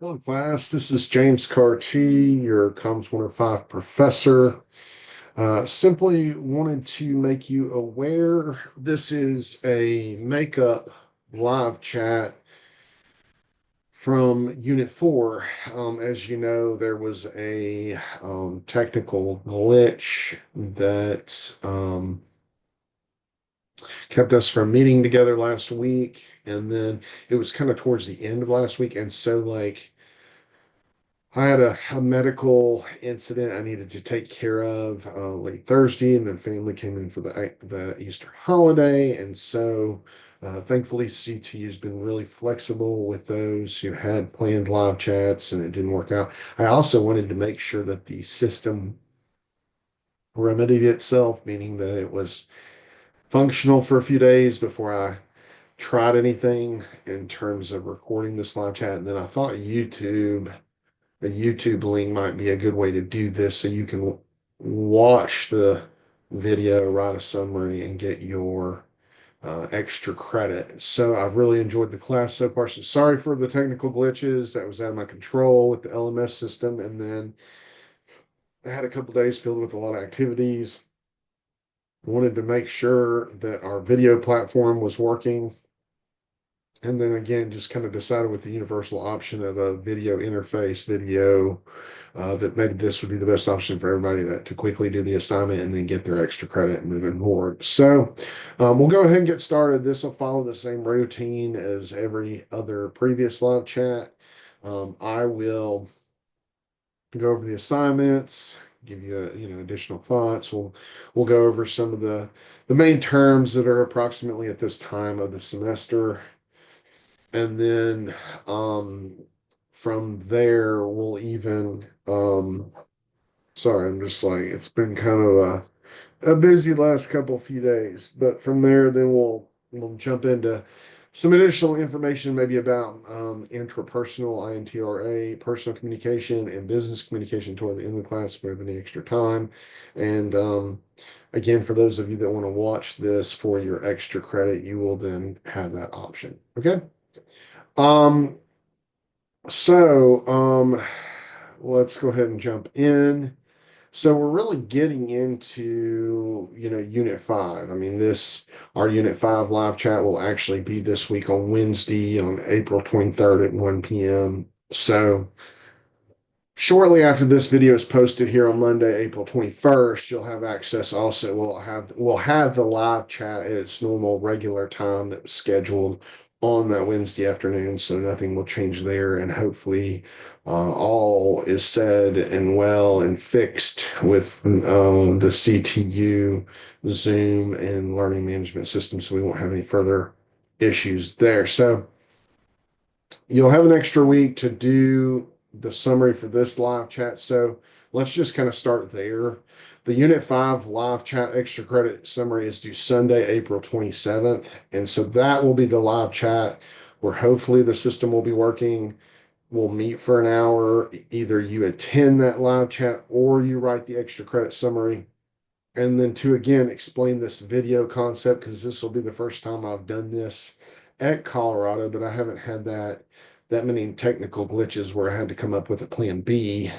Hello, class. This is James Carty, your Comms 105 professor. Simply wanted to make you aware this is a makeup live chat from Unit 4. As you know, there was a technical glitch that kept us from meeting together last week. And then it was kind of towards the end of last week. And so, I had a medical incident I needed to take care of late Thursday, and then family came in for the Easter holiday, and so thankfully CTU has been really flexible with those who had planned live chats, and it didn't work out. I also wanted to make sure that the system remedied itself, meaning that it was functional for a few days before I tried anything in terms of recording this live chat. And then I thought a YouTube link might be a good way to do this so you can watch the video, write a summary, and get your extra credit. So I've really enjoyed the class so far. So sorry for the technical glitches. That was out of my control with the LMS system. And then I had a couple days filled with a lot of activities. Wanted to make sure that our video platform was working, and then again just kind of decided with the universal option of a video interface video that maybe this would be the best option for everybody to quickly do the assignment and then get their extra credit moving forward. So we'll go ahead and get started. This will follow the same routine as every other previous live chat. I will go over the assignments, give you additional thoughts. We'll go over some of the main terms that are approximately at this time of the semester, and then from there we'll even sorry, I'm just like, it's been kind of a busy last few days, but from there then we'll jump into some additional information maybe about intrapersonal INTRA, personal communication, and business communication toward the end of the class if we have any extra time. And again, for those of you that want to watch this for your extra credit, you will then have that option. Okay. Um, so let's go ahead and jump in. So we're really getting into, Unit 5. I mean, our Unit 5 live chat will actually be this week on Wednesday, on April 23rd at 1 p.m. So shortly after this video is posted here on Monday, April 21st, you'll have access also. We'll have the live chat at its normal regular time that was scheduled on that Wednesday afternoon, so nothing will change there, and hopefully all is said and well and fixed with the CTU, Zoom, and learning management system, so we won't have any further issues there. So you'll have an extra week to do the summary for this live chat. So let's just kind of start there. The Unit 5 live chat extra credit summary is due Sunday, April 27th. And so that will be the live chat where hopefully the system will be working. We'll meet for an hour. Either you attend that live chat or you write the extra credit summary. And then to again explain this video concept, because this will be the first time I've done this at Colorado, but I haven't had that many technical glitches where I had to come up with a plan B.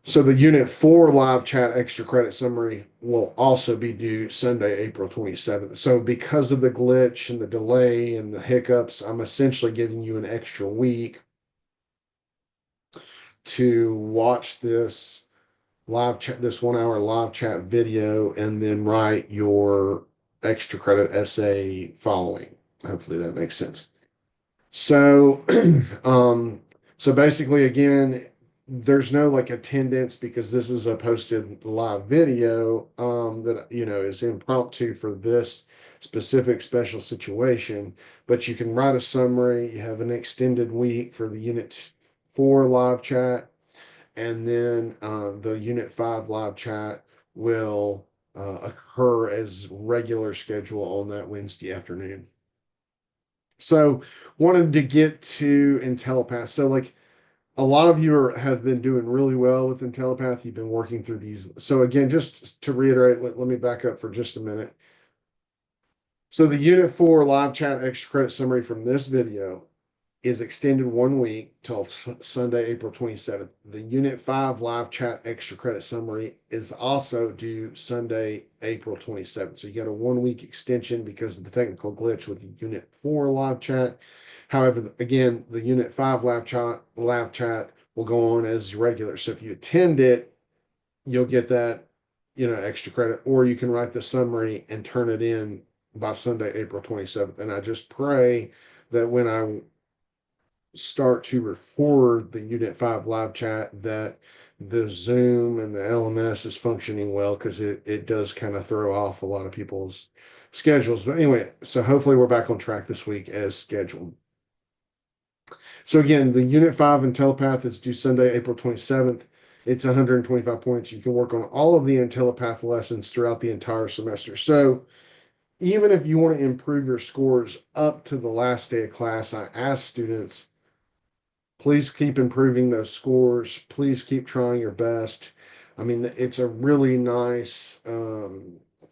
So the Unit 4 live chat extra credit summary will also be due Sunday, April 27th. So because of the glitch and the delay and the hiccups, I'm essentially giving you an extra week to watch this 1 hour live chat video and then write your extra credit essay following. Hopefully that makes sense. So, so basically, again, there's no like attendance because this is a posted live video that is impromptu for this specific special situation. But you can write a summary. You have an extended week for the Unit 4 live chat, and then the Unit 5 live chat will occur as regular schedule on that Wednesday afternoon. So wanted to get to IntelliPath. So like a lot of you have been doing really well with IntelliPath. You've been working through these. So again, just to reiterate, let me back up for just a minute. So the Unit 4 live chat extra credit summary from this video is extended 1 week till Sunday, April 27th. The Unit 5 live chat extra credit summary is also due Sunday, April 27th. So you got a 1 week extension because of the technical glitch with the Unit 4 live chat. However, again, the Unit 5 live chat will go on as regular. So if you attend it, you'll get that, extra credit, or you can write the summary and turn it in by Sunday, April 27th. And I just pray that when I start to record the Unit 5 live chat that the Zoom and the LMS is functioning well, because it does kind of throw off a lot of people's schedules. But anyway, so hopefully we're back on track this week as scheduled. So again, the Unit 5 and Telepath is due Sunday, April 27th. It's 125 points. You can work on all of the Telepath lessons throughout the entire semester. So even if you want to improve your scores up to the last day of class, I ask students, please keep improving those scores. Please keep trying your best. I mean, it's a really nice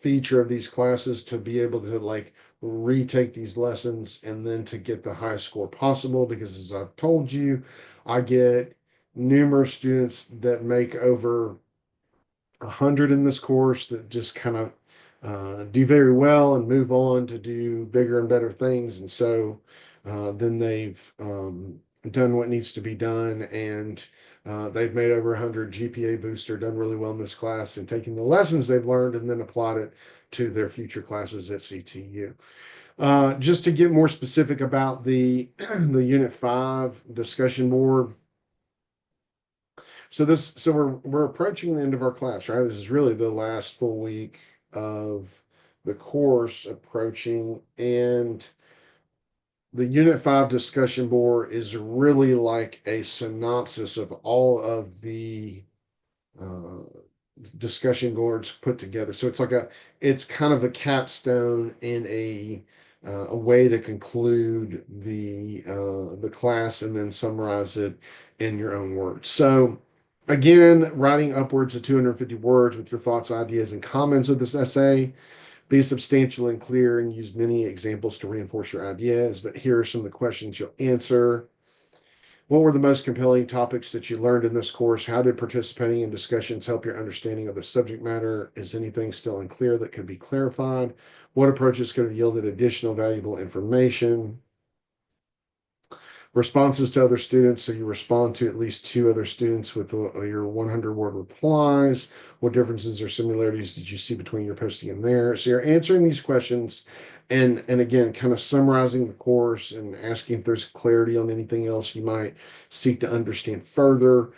feature of these classes to be able to like retake these lessons and then to get the highest score possible. Because as I've told you, I get numerous students that make over 100 in this course that just kind of do very well and move on to do bigger and better things. And so then they've done what needs to be done, and they've made over 100 GPA booster, done really well in this class, and taking the lessons they've learned and then applied it to their future classes at CTU. Just to get more specific about the the Unit 5 discussion board. So we're approaching the end of our class, right? This is really the last full week of the course approaching, and the Unit 5 discussion board is really like a synopsis of all of the uh, discussion boards put together. So it's kind of a capstone in a way to conclude the class and then summarize it in your own words. So again, writing upwards of 250 words with your thoughts, ideas, and comments with this essay. Be substantial and clear and use many examples to reinforce your ideas. But here are some of the questions you'll answer. What were the most compelling topics that you learned in this course? How did participating in discussions help your understanding of the subject matter? Is anything still unclear that could be clarified? What approaches could have yielded additional valuable information? Responses to other students. So you respond to at least two other students with your 100-word replies. What differences or similarities did you see between your posting and theirs? So you're answering these questions and again, kind of summarizing the course and asking if there's clarity on anything else you might seek to understand further.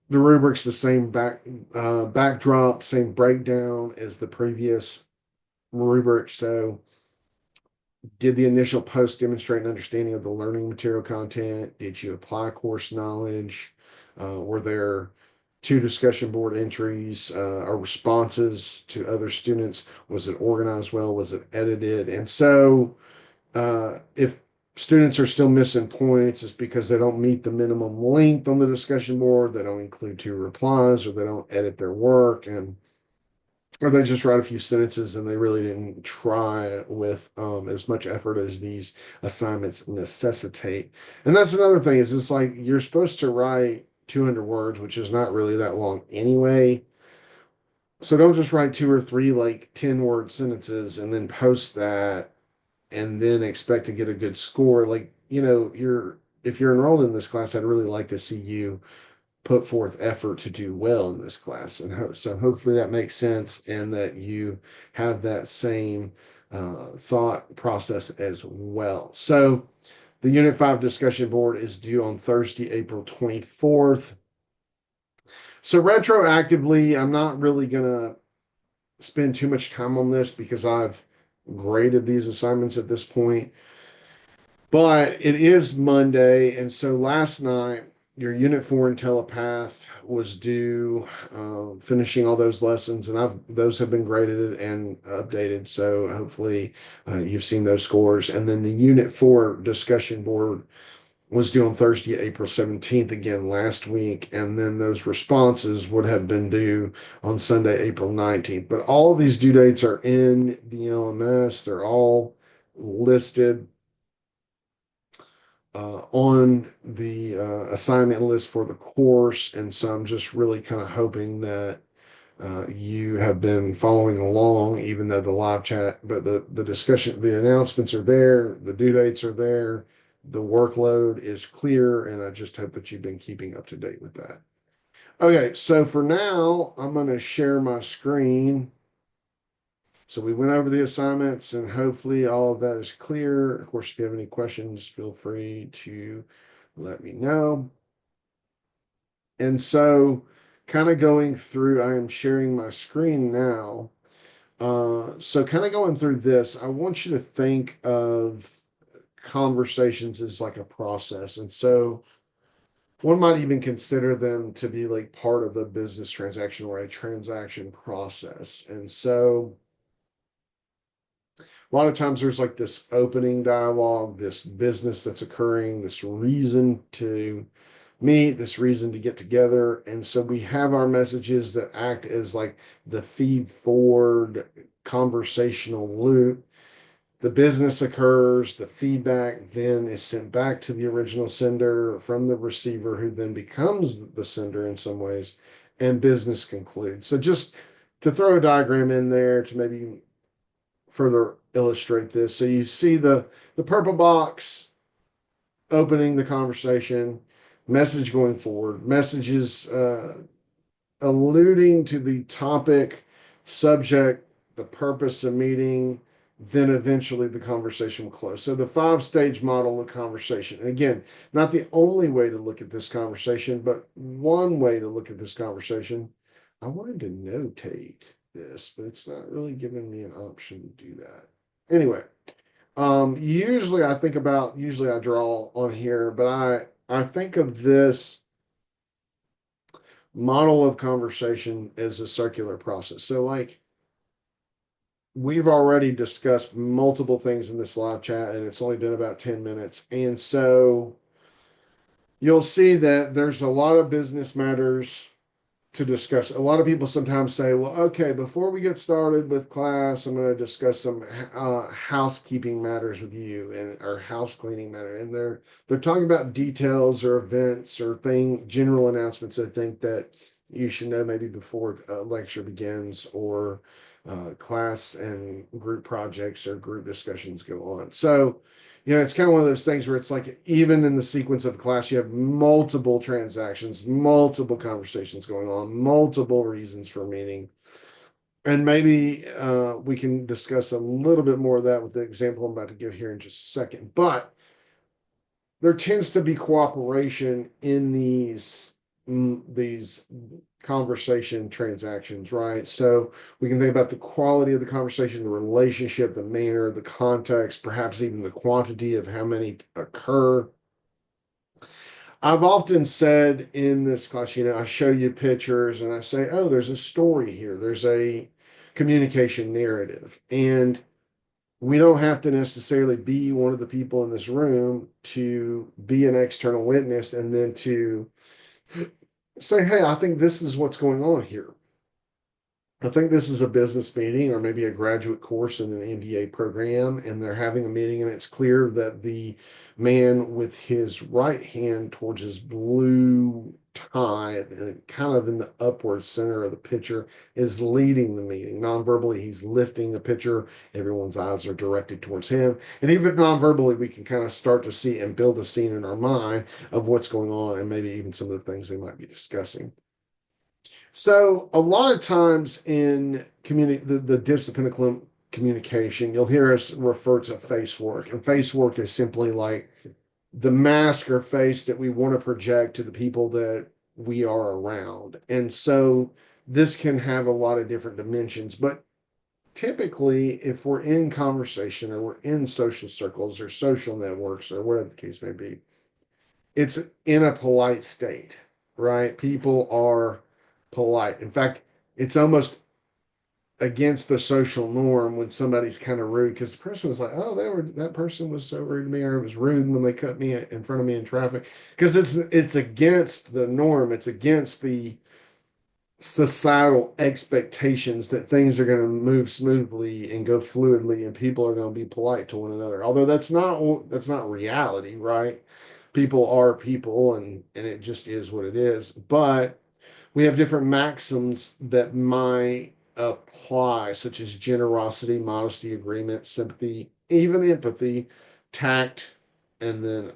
The rubric's the same backdrop, same breakdown as the previous rubric. So did the initial post demonstrate an understanding of the learning material content? Did you apply course knowledge? Were there two discussion board entries or responses to other students? Was it organized well? Was it edited? And so if students are still missing points, it's because they don't meet the minimum length on the discussion board, they don't include two replies, or they don't edit their work, or they just write a few sentences and they really didn't try with as much effort as these assignments necessitate. And that's another thing, is it's like you're supposed to write 200 words, which is not really that long anyway. So don't just write two or three like 10-word sentences and then post that and then expect to get a good score. Like, if you're enrolled in this class, I'd really like to see you put forth effort to do well in this class. And so hopefully that makes sense and that you have that same thought process as well. So the Unit 5 discussion board is due on Thursday, April 24th. So retroactively, I'm not really going to spend too much time on this because I've graded these assignments at this point. But it is Monday, and so last night your Unit 4 in Telepath was due, finishing all those lessons, and those have been graded and updated. So hopefully you've seen those scores. And then the Unit 4 discussion board was due on Thursday, April 17th, again last week, and then those responses would have been due on Sunday, April 19th. But all of these due dates are in the LMS. They're all listed. on the assignment list for the course. And so I'm just really kind of hoping that you have been following along, even though the live chat, but the discussion, the announcements are there, the due dates are there, the workload is clear, and I just hope that you've been keeping up to date with that. Okay, so for now, I'm going to share my screen. So we went over the assignments, and hopefully all of that is clear. Of course, if you have any questions, feel free to let me know. And so, kind of going through, I am sharing my screen now. So kind of going through this, I want you to think of conversations as like a process. And so one might even consider them to be like part of a business transaction or a transaction process. And so a lot of times there's like this opening dialogue, this business that's occurring, this reason to meet, this reason to get together. And so we have our messages that act as like the feed forward conversational loop. The business occurs, the feedback then is sent back to the original sender from the receiver, who then becomes the sender in some ways, and business concludes. So just to throw a diagram in there to maybe further illustrate this. So you see the purple box opening the conversation, message going forward, messages alluding to the topic, subject, the purpose of meeting, then eventually the conversation will close. So the five-stage model of conversation. And again, not the only way to look at this conversation, but one way to look at this conversation. I wanted to notate this, but it's not really giving me an option to do that. Anyway, usually I draw on here, but I think of this model of conversation as a circular process. So like we've already discussed multiple things in this live chat, and it's only been about 10 minutes. And so you'll see that there's a lot of business matters to discuss. A lot of people sometimes say, well, okay, before we get started with class, I'm going to discuss some housekeeping matters with you, and or house cleaning matter. And they're talking about details or events or general announcements. I think that you should know maybe before a lecture begins, or class and group projects or group discussions go on. So it's kind of one of those things where it's like, even in the sequence of the class, you have multiple transactions, multiple conversations going on, multiple reasons for meeting. And maybe we can discuss a little bit more of that with the example I'm about to give here in just a second. But there tends to be cooperation in these conversation transactions, right? So we can think about the quality of the conversation, the relationship, the manner, the context, perhaps even the quantity of how many occur. I've often said in this class, I show you pictures and I say, oh, there's a story here, there's a communication narrative. And we don't have to necessarily be one of the people in this room to be an external witness and then to say, hey, I think this is what's going on here. I think this is a business meeting or maybe a graduate course in an MBA program, and they're having a meeting, and it's clear that the man with his right hand towards his blue tie, and kind of in the upward center of the picture, is leading the meeting. Non-verbally, he's lifting the picture. Everyone's eyes are directed towards him. And even non-verbally, we can kind of start to see and build a scene in our mind of what's going on and maybe even some of the things they might be discussing. So a lot of times in the discipline of communication, you'll hear us refer to face work. And face work is simply like the mask or face that we want to project to the people that we are around. And so this can have a lot of different dimensions. But typically, if we're in conversation or we're in social circles or social networks or whatever the case may be, it's in a polite state, right? People are polite. In fact, it's almost against the social norm when somebody's kind of rude, because the person was like, "Oh, that person was so rude to me," or it was rude when they cut me in front of me in traffic, because it's against the norm. It's against the societal expectations that things are going to move smoothly and go fluidly and people are going to be polite to one another. Although that's not reality, right? People are people and it just is what it is. But we have different maxims that might apply, such as generosity, modesty, agreement, sympathy, even empathy, tact, and then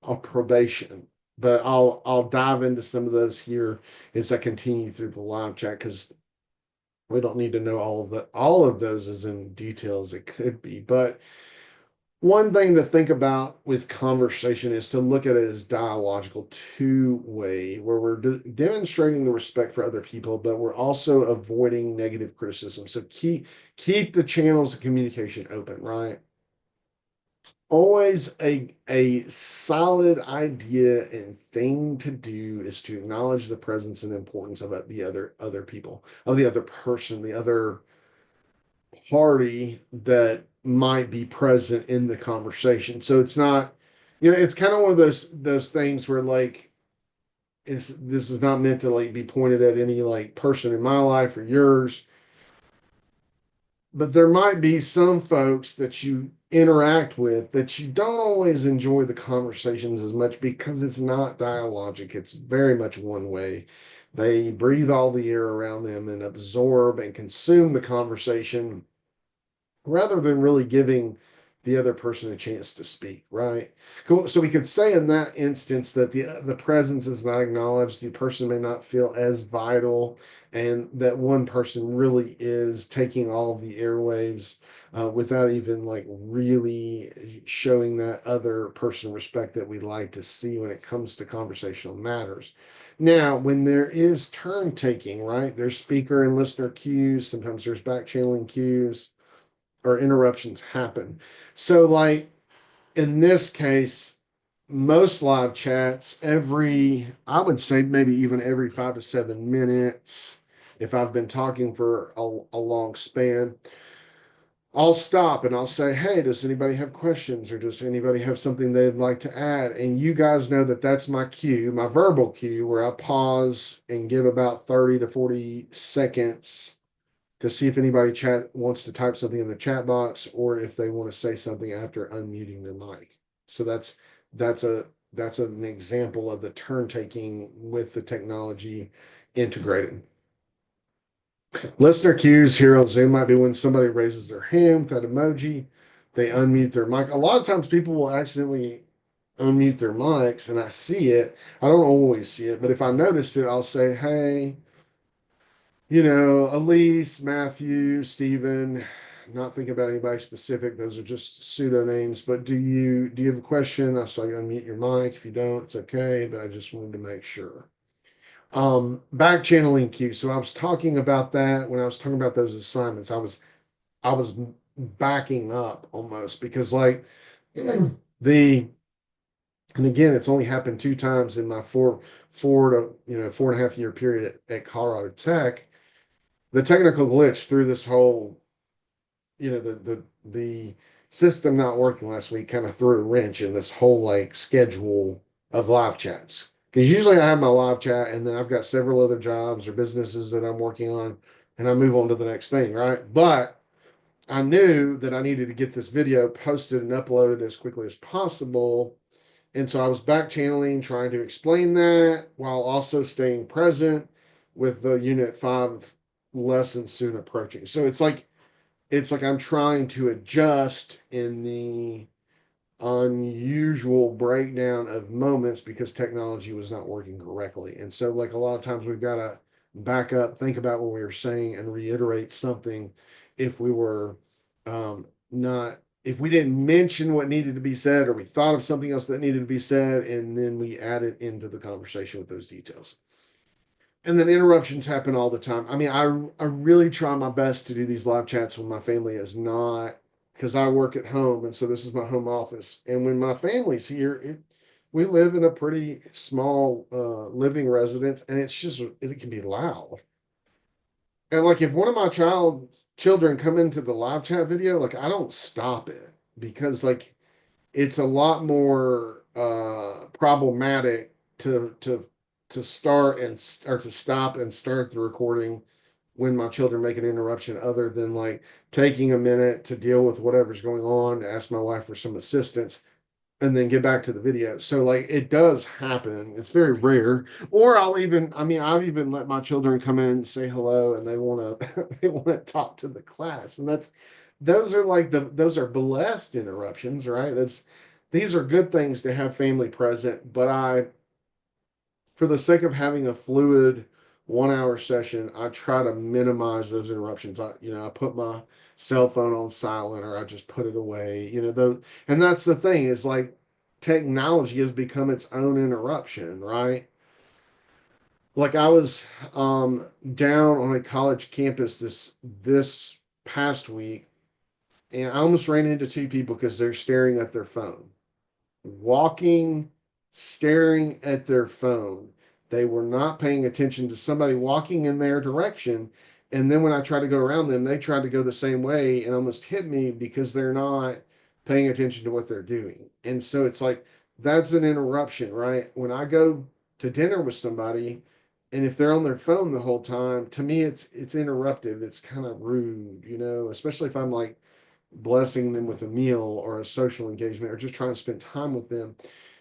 approbation. But I'll dive into some of those here as I continue through the live chat because we don't need to know all of those as in detail as it could be. But one thing to think about with conversation is to look at it as dialogical two-way, where we're demonstrating the respect for other people, but we're also avoiding negative criticism. So keep the channels of communication open, right? Always a solid idea and thing to do is to acknowledge the presence and importance of the other people, of the other person, the other party that might be present in the conversation. So it's not, it's kind of one of those things where like this is not meant to like be pointed at any like person in my life or yours, but there might be some folks that you interact with that you don't always enjoy the conversations as much because it's not dialogic. It's very much one way. They breathe all the air around them and absorb and consume the conversation rather than really giving the other person a chance to speak, right? Cool. So we could say in that instance that the presence is not acknowledged, the person may not feel as vital, and that one person really is taking all of the airwaves without even like really showing that other person respect that we like to see when it comes to conversational matters. Now, when there is turn taking, right? There's speaker and listener cues. Sometimes there's back channeling cues or interruptions happen. So, like in this case, most live chats, I would say maybe even every 5 to 7 minutes, if I've been talking for a long span, I'll stop and I'll say, hey, does anybody have questions or does anybody have something they'd like to add? And you guys know that that's my cue, my verbal cue, where I pause and give about 30 to 40 seconds to see if anybody chat wants to type something in the chat box or if they want to say something after unmuting their mic. So that's a that's an example of the turn taking with the technology integrated. Listener cues here on Zoom might be when somebody raises their hand with that emoji, they unmute their mic. A lot of times people will accidentally unmute their mics and I see it. I don't always see it, but if I notice it, I'll say, hey, Elise, Matthew, Stephen, not thinking about anybody specific. Those are just pseudo names. But do you have a question? I saw you unmute your mic. If you don't, it's okay. But I just wanted to make sure. Back channeling cue. So I was talking about that when I was talking about those assignments. I was backing up almost because like the and again, it's only happened 2 times in my four and a half year period at Colorado Tech. The technical glitch through this whole, the system not working last week kind of threw a wrench in this whole like schedule of live chats. Because usually I have my live chat and then I've got several other jobs or businesses that I'm working on and I move on to the next thing, right? But I knew that I needed to get this video posted and uploaded as quickly as possible. And so I was back channeling, trying to explain that while also staying present with the Unit 5 lesson soon approaching. So it's like I'm trying to adjust in the unusual breakdown of moments because technology was not working correctly. And so like a lot of times we've got to back up, think about what we were saying and reiterate something if we were not if we didn't mention what needed to be said or we thought of something else that needed to be said and then we add it into the conversation with those details. And then interruptions happen all the time. I mean, I really try my best to do these live chats when my family is not, because I work at home, and so this is my home office. And when my family's here, we live in a pretty small living residence, and it can be loud. And like if one of my children come into the live chat video, like I don't stop it because like it's a lot more problematic to to start and or to stop and start the recording when my children make an interruption, other than like taking a minute to deal with whatever's going on, to ask my wife for some assistance, and then get back to the video. So like it does happen. It's very rare. Or I've even let my children come in and say hello, and they want to they want to talk to the class. And those are like those are blessed interruptions, right? These are good things to have family present, but for the sake of having a fluid 1 hour session, I try to minimize those interruptions. I put my cell phone on silent, or I just put it away, though. And that's the thing, is like technology has become its own interruption, right? Like I was down on a college campus this past week, and I almost ran into two people because they're staring at their phone, walking, staring at their phone. They were not paying attention to somebody walking in their direction. And then when I tried to go around them, they tried to go the same way and almost hit me because they're not paying attention to what they're doing. And so it's like, that's an interruption, right? When I go to dinner with somebody, and if they're on their phone the whole time, to me, it's interruptive. It's kind of rude, especially if I'm like blessing them with a meal or a social engagement or just trying to spend time with them.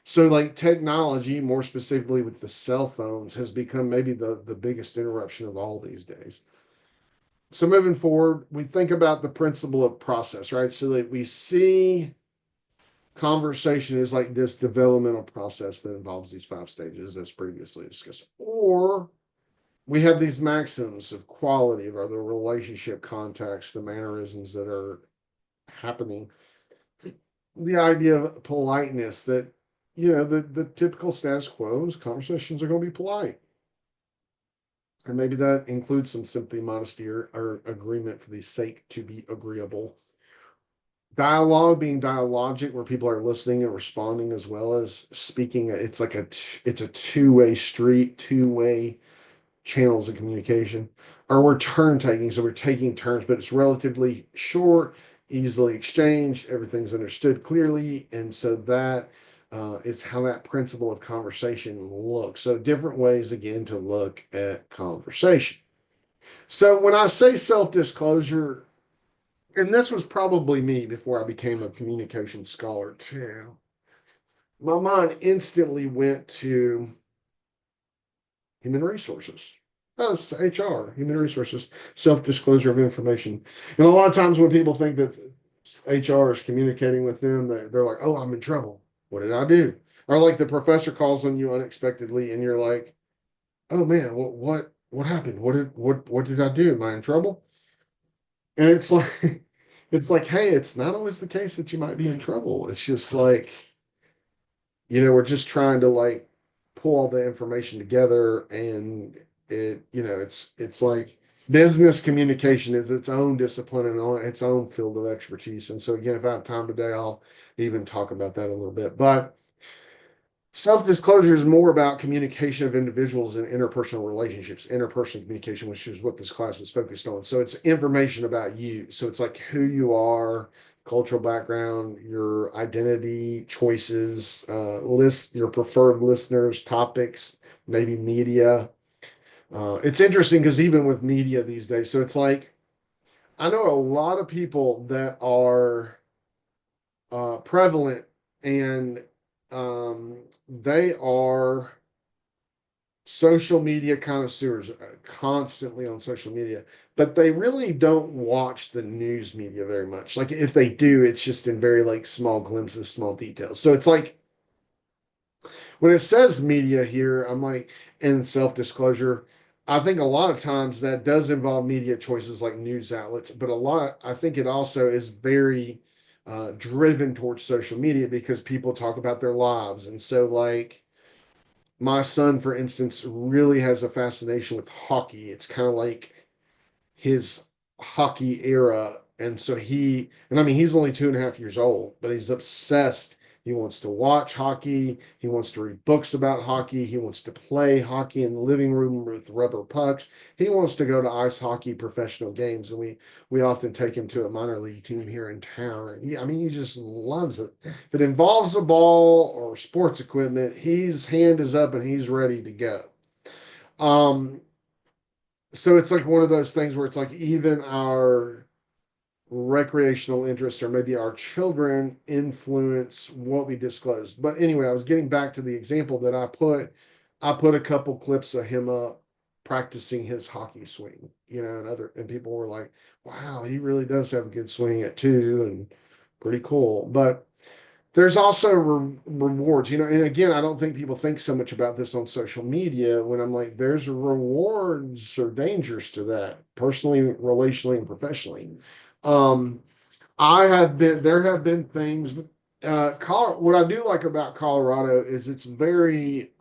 So like technology, more specifically with the cell phones, has become maybe the biggest interruption of all these days. So moving forward, we think about the principle of process, right? So that we see conversation is like this developmental process that involves these 5 stages as previously discussed. Or we have these maxims of quality, or the relationship context, the mannerisms that are happening, the idea of politeness, that the typical status quo is conversations are going to be polite, and maybe that includes some sympathy, modesty, or agreement for the sake to be agreeable. Dialogue being dialogic, where people are listening and responding as well as speaking. It's like it's a two-way street, two-way channels of communication. Or we're turn taking, so we're taking turns, but it's relatively short, easily exchanged, everything's understood clearly. And so that is how that principle of conversation looks. So different ways, again, to look at conversation. So when I say self-disclosure, and this was probably me before I became a communication scholar too, my mind instantly went to human resources. That's HR, human resources, self-disclosure of information. And a lot of times when people think that HR is communicating with them, they're like, "Oh, I'm in trouble. What did I do?" Or like the professor calls on you unexpectedly, and you're like, "Oh man, what happened? What did I do? Am I in trouble?" And it's like it's like, hey, it's not always the case that you might be in trouble. It's just like, we're just trying to like pull all the information together, and it's like business communication is its own discipline and its own field of expertise. And so again, if I have time today, I'll even talk about that a little bit. But self-disclosure is more about communication of individuals and interpersonal relationships, interpersonal communication, which is what this class is focused on. So it's information about you. So it's like who you are, cultural background, your identity, choices, your preferred listeners, topics, maybe media. It's interesting because even with media these days, so it's like I know a lot of people that are prevalent, and they are social media connoisseurs, constantly on social media, but they really don't watch the news media very much. Like if they do, it's just in very like small glimpses, small details. So it's like when it says media here, I'm like, in self-disclosure, I think a lot of times that does involve media choices like news outlets, but I think it also is very driven towards social media because people talk about their lives. And so like my son, for instance, really has a fascination with hockey. It's kind of like his hockey era. And so he's only 2.5 years old, but he's obsessed. He wants to watch hockey. He wants to read books about hockey. He wants to play hockey in the living room with rubber pucks. He wants to go to ice hockey professional games. And we often take him to a minor league team here in town. And he just loves it. If it involves a ball or sports equipment, his hand is up and he's ready to go. Um, so it's like one of those things where it's like even our recreational interest or maybe our children influence what we disclose. But anyway, I was getting back to the example that I put a couple clips of him up practicing his hockey swing, and people were like, wow, he really does have a good swing at two and pretty cool. But there's also rewards, and again, I don't think people think so much about this on social media when I'm like, there's rewards or dangers to that, personally, relationally, and professionally. Um, there have been things, what I do like about Colorado is it's very,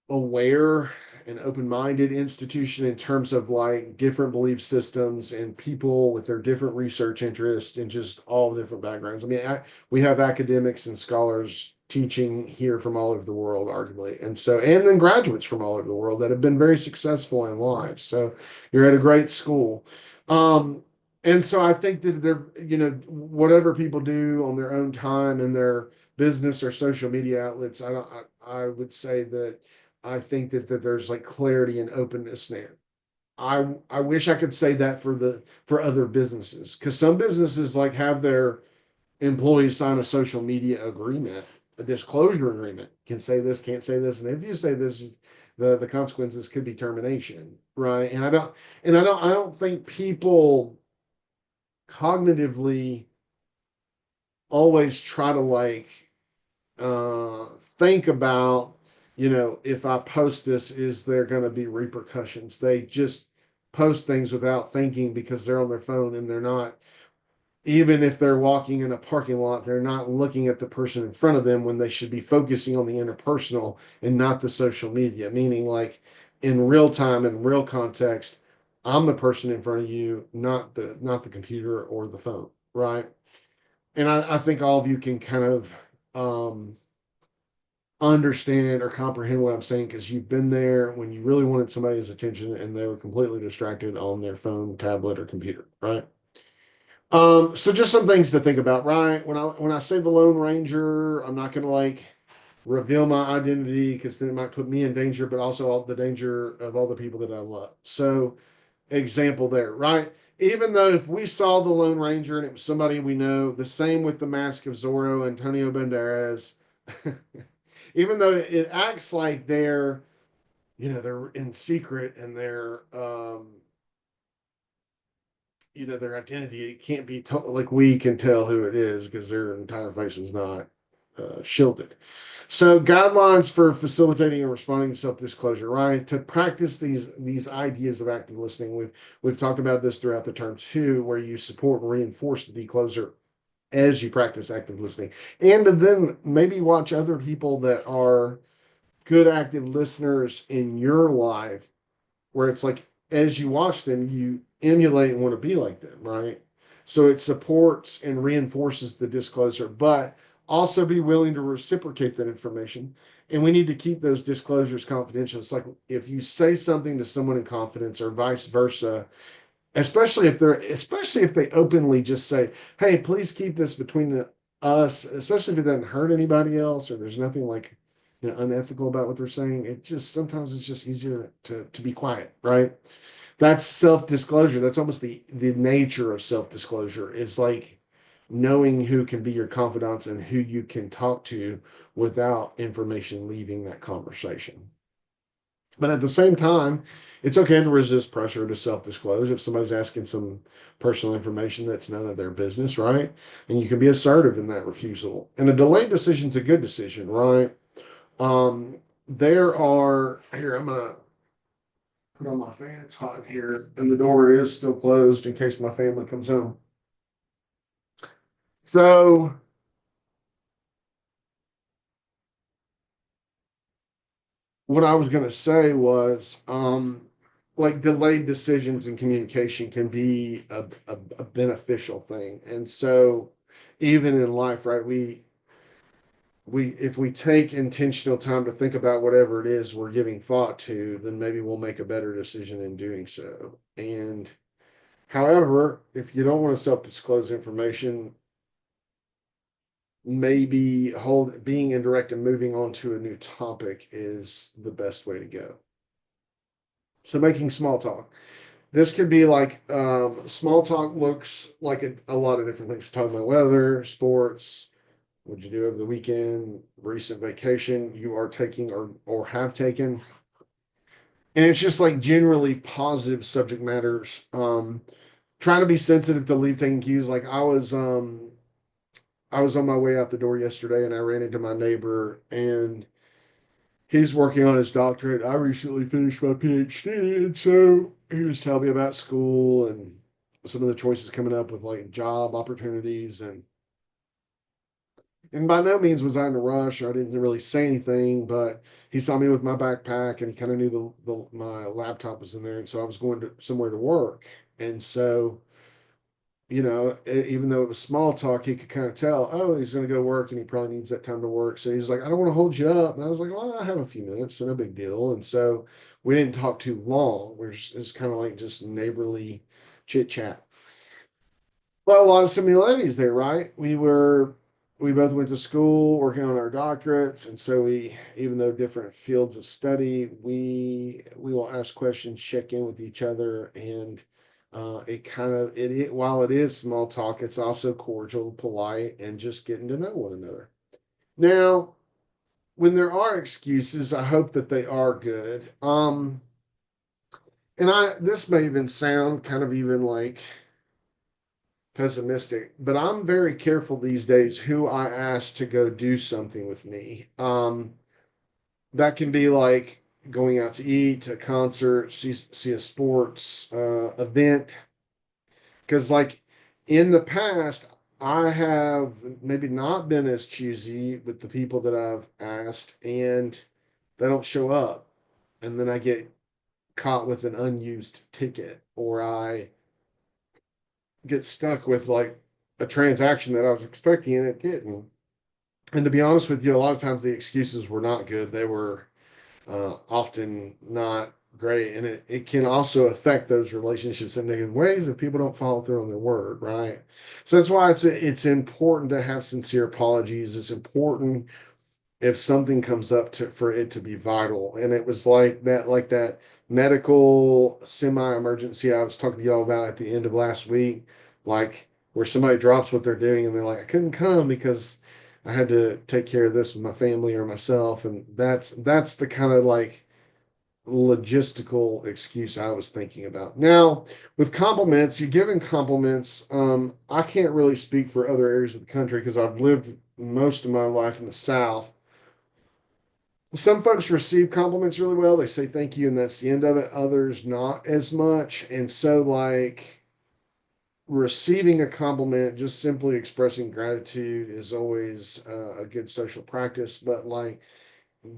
aware and open-minded institution in terms of like different belief systems and people with their different research interests and just all different backgrounds. I mean, we have academics and scholars teaching here from all over the world, arguably, and then graduates from all over the world that have been very successful in life. So you're at a great school. Um, and so I think that whatever people do on their own time in their business or social media outlets, I would say that I think that there's like clarity and openness there. I wish I could say that for other businesses, because some businesses like have their employees sign a social media agreement, a disclosure agreement, can say this, can't say this, and if you say this, the consequences could be termination, right? And I don't think people cognitively always try to like uh, think about, if I post this, is there going to be repercussions? They just post things without thinking because they're on their phone and they're not, even if they're walking in a parking lot, they're not looking at the person in front of them when they should be focusing on the interpersonal and not the social media. Meaning, like in real time, in real context, I'm the person in front of you, not the computer or the phone, right? And I think all of you can kind of um, understand or comprehend what I'm saying because you've been there when you really wanted somebody's attention and they were completely distracted on their phone, tablet, or computer, right? So just some things to think about, right? When I say the Lone Ranger, I'm not gonna like reveal my identity because then it might put me in danger, but also all the danger of all the people that I love. So example there, right? Even though if we saw the Lone Ranger and it was somebody we know, the same with the Mask of Zorro, Antonio Banderas, even though it acts like they're in secret and their identity, it can't be like we can tell who it is because their entire face is not shielded. So guidelines for facilitating and responding to self-disclosure, right? To practice these ideas of active listening. We've talked about this throughout the term too, where you support and reinforce the decloser as you practice active listening. And to then maybe watch other people that are good active listeners in your life where it's like as you watch them, you emulate and want to be like them, right? So it supports and reinforces the disclosure, but also be willing to reciprocate that information. And we need to keep those disclosures confidential. It's like if you say something to someone in confidence or vice versa, especially if they openly just say, hey, please keep this between us, especially if it doesn't hurt anybody else or there's nothing like unethical about what they're saying. It just sometimes it's just easier to be quiet, right? That's self-disclosure. That's almost the nature of self-disclosure is like knowing who can be your confidants and who you can talk to without information leaving that conversation. But at the same time, it's okay to resist pressure to self-disclose if somebody's asking some personal information that's none of their business, right? And you can be assertive in that refusal. And a delayed decision is a good decision, right? There are here. I'm gonna put on my fan. It's hot here, and the door is still closed in case my family comes home. So what I was going to say was, like delayed decisions and communication can be a beneficial thing. And so even in life, right, we if we take intentional time to think about whatever it is we're giving thought to, then maybe we'll make a better decision in doing so. And however, if you don't want to self-disclose information, maybe hold being indirect and moving on to a new topic is the best way to go. So making small talk. This could be like small talk looks like a lot of different things. Talking about weather, sports, what'd you do over the weekend, recent vacation you are taking or have taken. And it's just like generally positive subject matters. Trying to be sensitive to leave taking cues. Like I was on my way out the door yesterday and I ran into my neighbor and he's working on his doctorate. I recently finished my PhD, and so he was telling me about school and some of the choices coming up with like job opportunities and by no means was I in a rush. I didn't really say anything, but he saw me with my backpack and he kind of knew my laptop was in there, and so I was going to somewhere to work, and so even though it was small talk, he could kind of tell, oh, he's going to go to work and he probably needs that time to work. So he's like, I don't want to hold you up. And I was like, well, I have a few minutes, so no big deal. And so we didn't talk too long. It's kind of like just neighborly chit chat. Well, a lot of similarities there, right? We both went to school working on our doctorates, and so even though different fields of study, we will ask questions, check in with each other, and while it is small talk, it's also cordial, polite, and just getting to know one another. Now, when there are excuses, I hope that they are good. And this may even sound kind of even like pessimistic, but I'm very careful these days who I ask to go do something with me. That can be like going out to eat, a concert, see a sports event. Because, like in the past, I have maybe not been as choosy with the people that I've asked, and they don't show up. And then I get caught with an unused ticket, or I get stuck with like a transaction that I was expecting and it didn't. And to be honest with you, a lot of times the excuses were not good. They were often not great. And it can also affect those relationships in negative ways if people don't follow through on their word, right? So that's why it's important to have sincere apologies. It's important if something comes up for it to be vital. And it was like that medical semi-emergency I was talking to y'all about at the end of last week, like where somebody drops what they're doing and they're like, I couldn't come because I had to take care of this with my family or myself. And that's the kind of like logistical excuse I was thinking about. Now, with compliments, you're giving compliments. I can't really speak for other areas of the country because I've lived most of my life in the South. Some folks receive compliments really well. They say thank you, and that's the end of it. Others not as much. And so, like, receiving a compliment, just simply expressing gratitude is always a good social practice. But, like,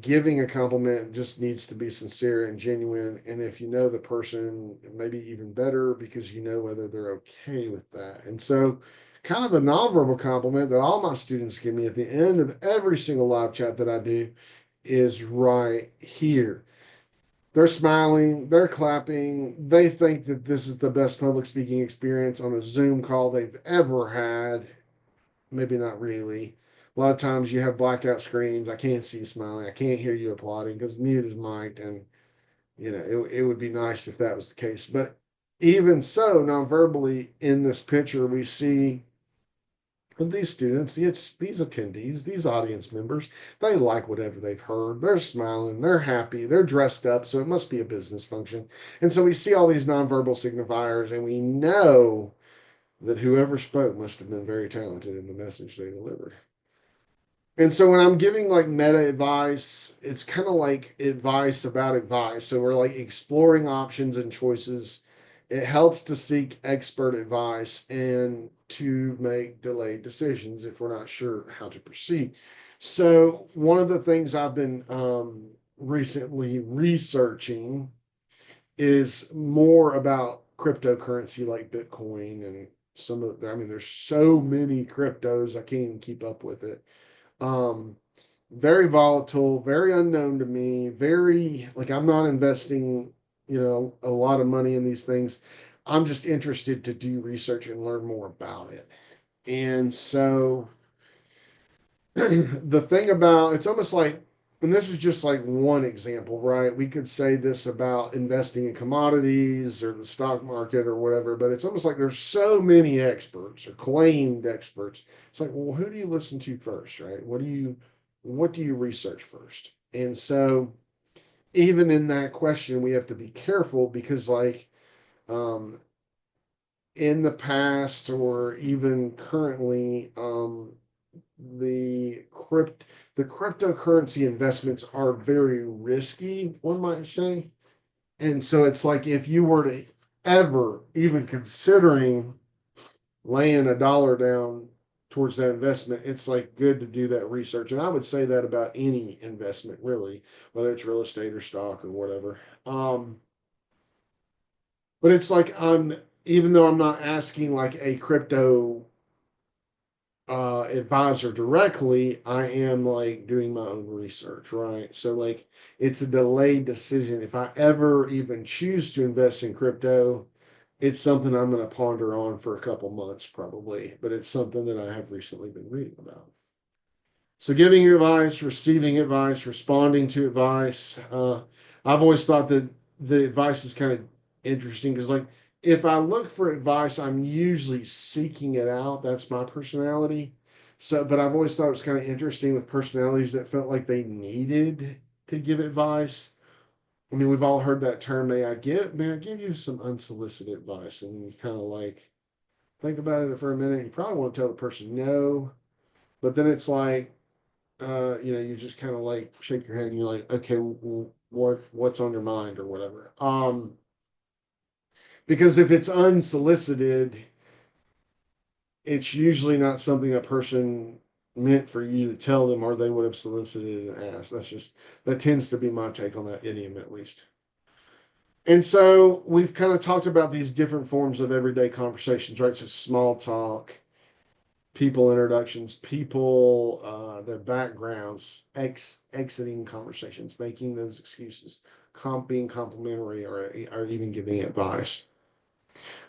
giving a compliment just needs to be sincere and genuine. And if you know the person, maybe even better because you know whether they're okay with that. And so, kind of a nonverbal compliment that all my students give me at the end of every single live chat that I do is right here. They're smiling, they're clapping, they think that this is the best public speaking experience on a Zoom call they've ever had. Maybe not really. A lot of times you have blackout screens. I can't see you smiling. I can't hear you applauding because mute is mic'd, and it would be nice if that was the case. But even so, non-verbally in this picture, we see these students, it's these attendees, these audience members, they like whatever they've heard. They're smiling, they're happy, they're dressed up, so it must be a business function. And so we see all these nonverbal signifiers, and we know that whoever spoke must have been very talented in the message they delivered. And so when I'm giving like meta advice, it's kind of like advice about advice. So we're like exploring options and choices. It helps to seek expert advice and to make delayed decisions if we're not sure how to proceed. So one of the things I've been recently researching is more about cryptocurrency like Bitcoin and I mean, there's so many cryptos, I can't even keep up with it. um, Very volatile, very unknown to me, very like I'm not investing, a lot of money in these things. I'm just interested to do research and learn more about it. And so the thing about it's almost like, and this is just like one example, right? We could say this about investing in commodities or the stock market or whatever, but it's almost like there's so many experts or claimed experts. It's like, well, who do you listen to first, right? What do you research first? And so even in that question, we have to be careful because like um in the past or even currently, the the cryptocurrency investments are very risky, one might say. And so it's like if you were to ever even considering laying a dollar down towards that investment, it's like good to do that research. And I would say that about any investment, really, whether it's real estate or stock or whatever. But it's like even though I'm not asking like a crypto advisor directly, I am like doing my own research, right? So like it's a delayed decision. If I ever even choose to invest in crypto, it's something I'm going to ponder on for a couple months probably, but it's something that I have recently been reading about. So giving advice, receiving advice, responding to advice. I've always thought that the advice is kind of interesting because, like, if I look for advice, I'm usually seeking it out. That's my personality. So, but I've always thought it was kind of interesting with personalities that felt like they needed to give advice. I mean, we've all heard that term, may I give you some unsolicited advice? And you kind of like think about it for a minute. You probably want to tell the person no, but then it's like, you just kind of like shake your head and you're like, okay, what's on your mind or whatever. Because if it's unsolicited, it's usually not something a person meant for you to tell them, or they would have solicited and asked. That tends to be my take on that idiom, at least. And so we've kind of talked about these different forms of everyday conversations, right? So small talk, people introductions, people, their backgrounds, exiting conversations, making those excuses, being complimentary, or even giving advice.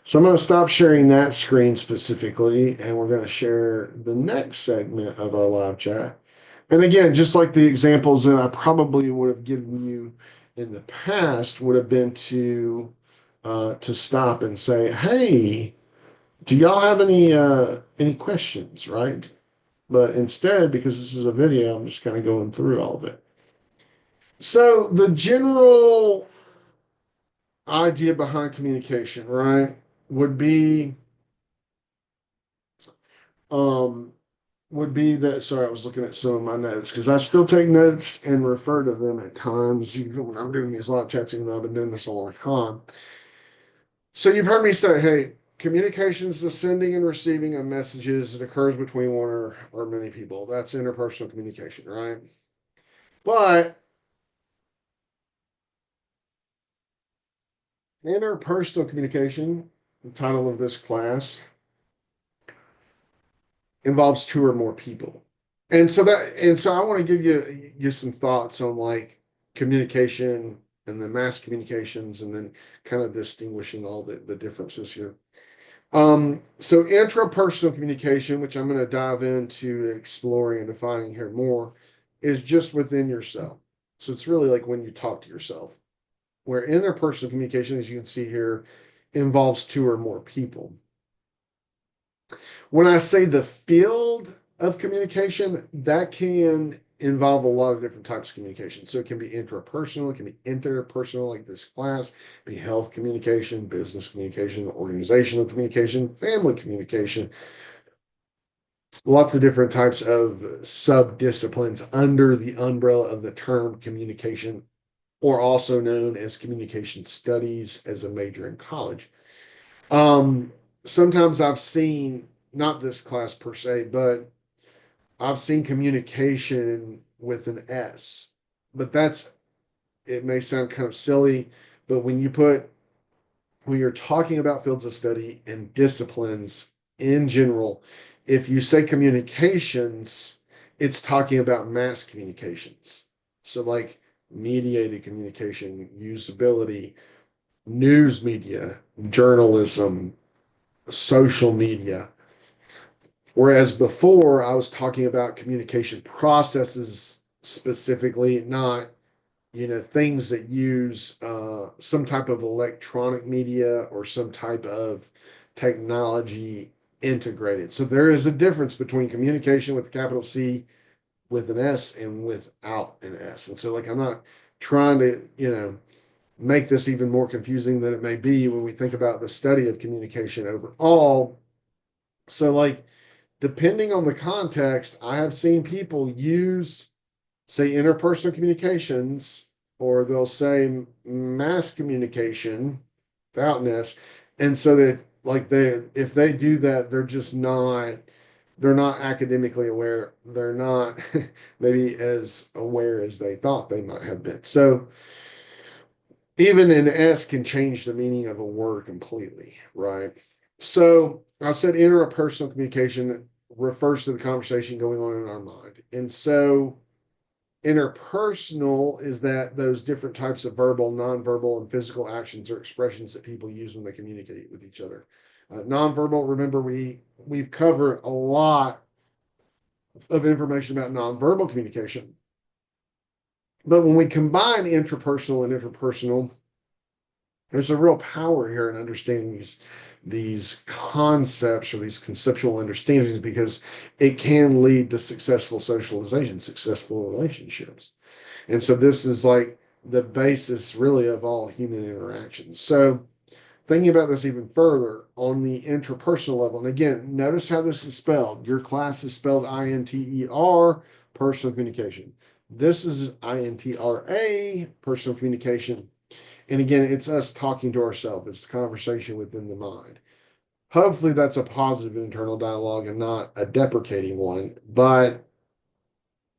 So I'm going to stop sharing that screen specifically, and we're going to share the next segment of our live chat. And again, just like the examples that I probably would have given you in the past, would have been to stop and say, "Hey, do y'all have any questions?" Right? But instead, because this is a video, I'm just kind of going through all of it. So the general idea behind communication, right, would be um would be that, sorry, I was looking at some of my notes because I still take notes and refer to them at times, even when I'm doing these live chats, even though I've been doing this a long time. So you've heard me say, hey, communication is the sending and receiving of messages that occurs between one or many people. That's interpersonal communication, right? But interpersonal communication, the title of this class, involves two or more people. And so I want to give you some thoughts on like communication and then mass communications and then kind of distinguishing all the differences here. So intrapersonal communication, which I'm going to dive into exploring and defining here more, is just within yourself. So it's really like when you talk to yourself. Where interpersonal communication, as you can see here, involves two or more people. When I say the field of communication, that can involve a lot of different types of communication. So it can be intrapersonal, it can be interpersonal, like this class, be health communication, business communication, organizational communication, family communication, lots of different types of sub-disciplines under the umbrella of the term communication, or also known as communication studies as a major in college. Um, Sometimes I've seen, not this class per se, but I've seen communication with an S. But it may sound kind of silly, but when you're talking about fields of study and disciplines in general, if you say communications, it's talking about mass communications. So, like mediated communication, usability, news media, journalism, social media. Whereas before I was talking about communication processes specifically, not things that use some type of electronic media or some type of technology integrated. So there is a difference between communication with a capital C with an S and without an S. And so, like, I'm not trying to, make this even more confusing than it may be when we think about the study of communication overall. So, like, depending on the context, I have seen people use, say, interpersonal communications, or they'll say mass communication without an S. And so that, like, if they do that, they're not academically aware. They're not maybe as aware as they thought they might have been. So even an S can change the meaning of a word completely, right? So I said interpersonal communication refers to the conversation going on in our mind. And so interpersonal is that those different types of verbal, nonverbal, and physical actions or expressions that people use when they communicate with each other. Nonverbal, remember, we've covered a lot of information about nonverbal communication. But when we combine intrapersonal and interpersonal, there's a real power here in understanding these concepts or these conceptual understandings, because it can lead to successful socialization, successful relationships. And so this is like the basis really of all human interactions. So thinking about this even further on the intrapersonal level, and again, notice how this is spelled. Your class is spelled INTER, personal communication. This is INTRA, personal communication. And again, it's us talking to ourselves. It's the conversation within the mind. Hopefully, that's a positive internal dialogue and not a deprecating one. But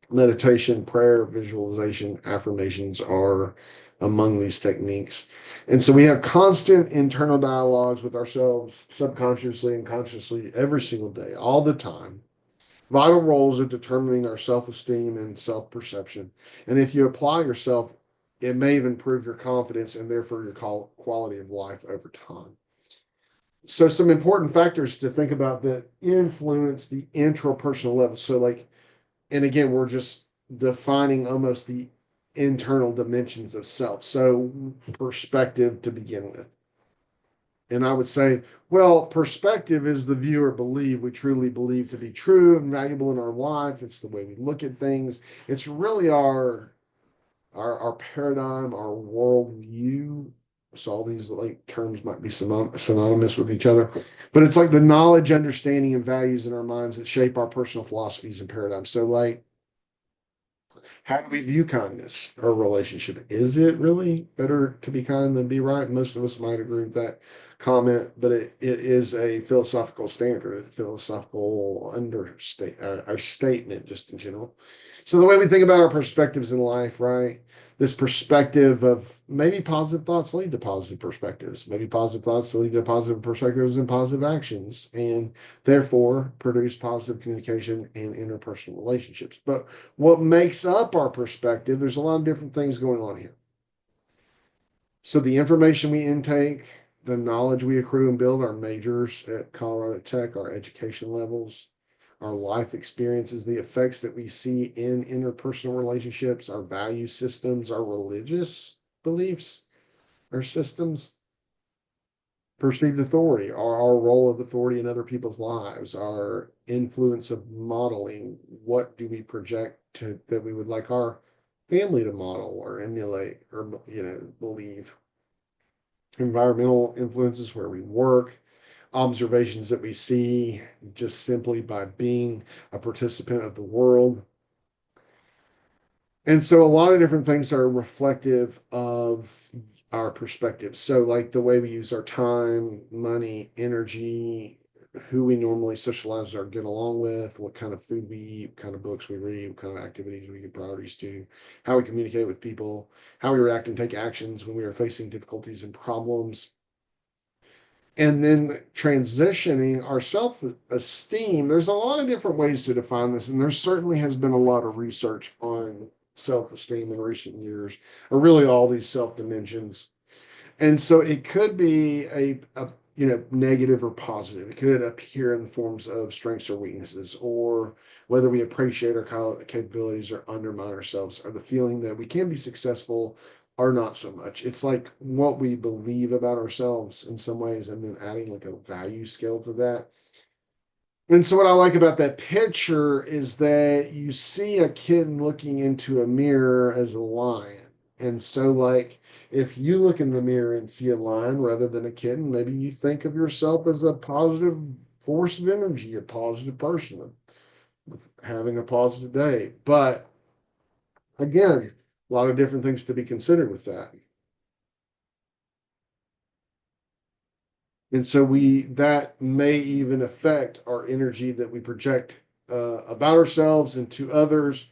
meditation, prayer, visualization, affirmations are among these techniques. And so we have constant internal dialogues with ourselves, subconsciously and consciously, every single day, all the time. Vital roles of determining our self esteem and self perception. And if you apply yourself, it may even improve your confidence and therefore your quality of life over time. So, some important factors to think about that influence the intrapersonal level. So, like, and again, we're just defining almost the internal dimensions of self. So, perspective to begin with. And I would say, well, perspective is the view or belief we truly believe to be true and valuable in our life. It's the way we look at things. It's really our paradigm, our worldview. So all these like terms might be synonymous with each other, but it's like the knowledge, understanding, and values in our minds that shape our personal philosophies and paradigms. So, like, how do we view kindness or relationship? Is it really better to be kind than be right? Most of us might agree with that comment, but it is a philosophical standard, a philosophical our statement just in general. So the way we think about our perspectives in life, right? This perspective of maybe positive thoughts lead to positive perspectives, maybe positive thoughts lead to positive perspectives and positive actions, and therefore produce positive communication and interpersonal relationships. But what makes up our perspective, there's a lot of different things going on here. So the information we intake, the knowledge we accrue and build, our majors at Colorado Tech, our education levels, our life experiences, the effects that we see in interpersonal relationships, our value systems, our religious beliefs, our systems, perceived authority, our role of authority in other people's lives, our influence of modeling. What do we project to that we would like our family to model or emulate or believe? Environmental influences, where we work, observations that we see just simply by being a participant of the world. And so a lot of different things are reflective of our perspective. So, like the way we use our time, money, energy, who we normally socialize or get along with, what kind of food we eat, what kind of books we read, what kind of activities we give priorities to, how we communicate with people, how we react and take actions when we are facing difficulties and problems. And then transitioning our self esteem, there's a lot of different ways to define this. And there certainly has been a lot of research on self esteem in recent years, or really all these self dimensions. And so it could be negative or positive. It could appear in the forms of strengths or weaknesses, or whether we appreciate our capabilities or undermine ourselves, or the feeling that we can be successful or not so much. It's like what we believe about ourselves in some ways, and then adding like a value scale to that. And so, what I like about that picture is that you see a kid looking into a mirror as a lion. And so, like, if you look in the mirror and see a lion rather than a kitten, maybe you think of yourself as a positive force of energy, a positive person with having a positive day. But again, a lot of different things to be considered with that. And so that may even affect our energy that we project about ourselves and to others.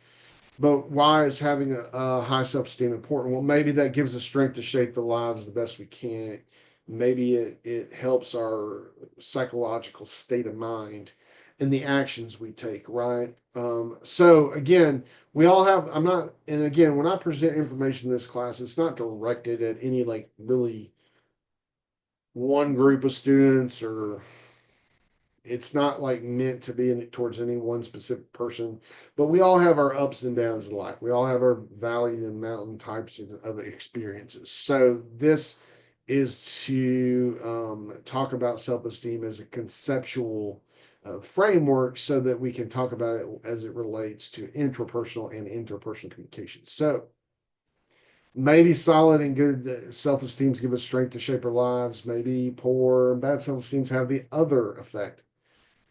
But why is having a high self-esteem important? Well, maybe that gives us strength to shape the lives the best we can. Maybe it helps our psychological state of mind and the actions we take, right? So again, we all have, I'm not, and again, when I present information in this class, it's not directed at any like really one group of students, or it's not like meant to be towards any one specific person, but we all have our ups and downs in life. We all have our valley and mountain types of experiences. So this is to talk about self-esteem as a conceptual framework so that we can talk about it as it relates to intrapersonal and interpersonal communication. So maybe solid and good self-esteems give us strength to shape our lives. Maybe poor and bad self-esteems have the other effect.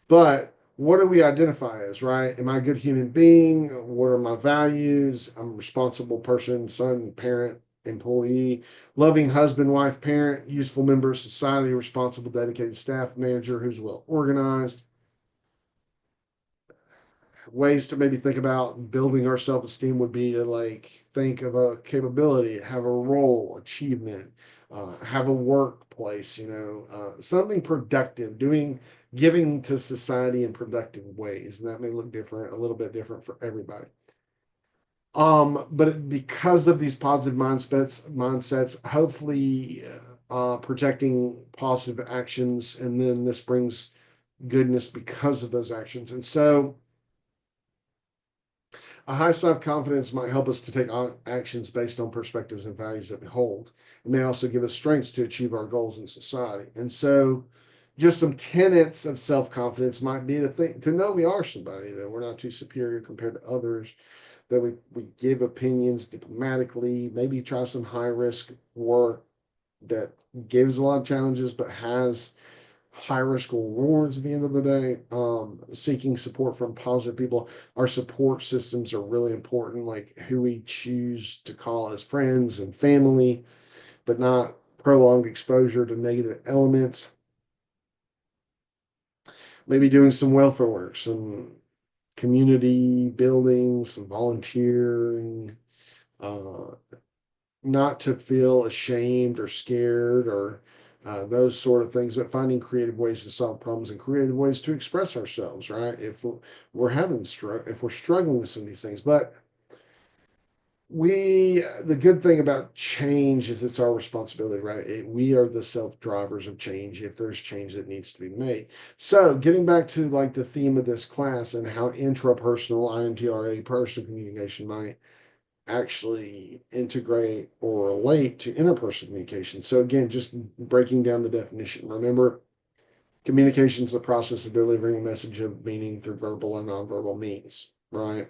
But what do we identify as, right? Am I a good human being? What are my values? I'm a responsible person, son, parent, employee, loving husband, wife, parent, useful member of society, responsible, dedicated staff manager who's well organized. Ways to maybe think about building our self-esteem would be to like think of a capability, have a role, achievement, have a workplace, something productive, giving to society in productive ways. And that may look different, a little bit different for everybody. But because of these positive mindsets, hopefully projecting positive actions, and then this brings goodness because of those actions. And so a high self confidence might help us to take actions based on perspectives and values that we hold. It may also give us strengths to achieve our goals in society. And so, just some tenets of self confidence might be to know we are somebody, that we're not too superior compared to others, that we give opinions diplomatically, maybe try some high risk work that gives a lot of challenges but has high risk rewards at the end of the day. Seeking support from positive people. Our support systems are really important, like who we choose to call as friends and family, but not prolonged exposure to negative elements. Maybe doing some welfare work, some community building, some volunteering, uh, not to feel ashamed or scared or those sort of things, but finding creative ways to solve problems and creative ways to express ourselves, right? If if we're struggling with some of these things, but the good thing about change is it's our responsibility, right? We are the self drivers of change if there's change that needs to be made. So getting back to like the theme of this class and how intrapersonal INTRA personal communication might actually integrate or relate to interpersonal communication. So again, just breaking down the definition. Remember, communication is the process of delivering a message of meaning through verbal or nonverbal means, right?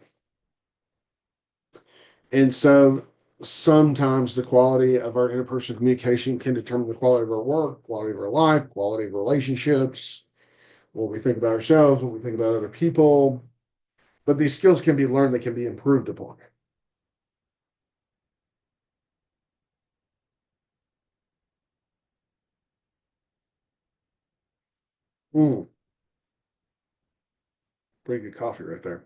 And so sometimes the quality of our interpersonal communication can determine the quality of our work, quality of our life, quality of relationships, what we think about ourselves, what we think about other people. But these skills can be learned, they can be improved upon. Mm, pretty good coffee right there.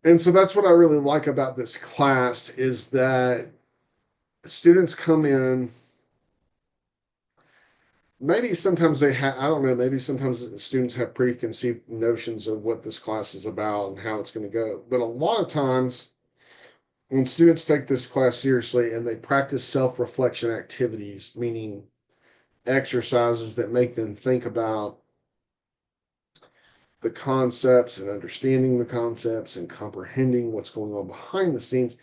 And so that's what I really like about this class is that students come in. Maybe sometimes they have, I don't know, maybe sometimes students have preconceived notions of what this class is about and how it's going to go. But a lot of times, when students take this class seriously and they practice self reflection activities, meaning exercises that make them think about the concepts and understanding the concepts and comprehending what's going on behind the scenes,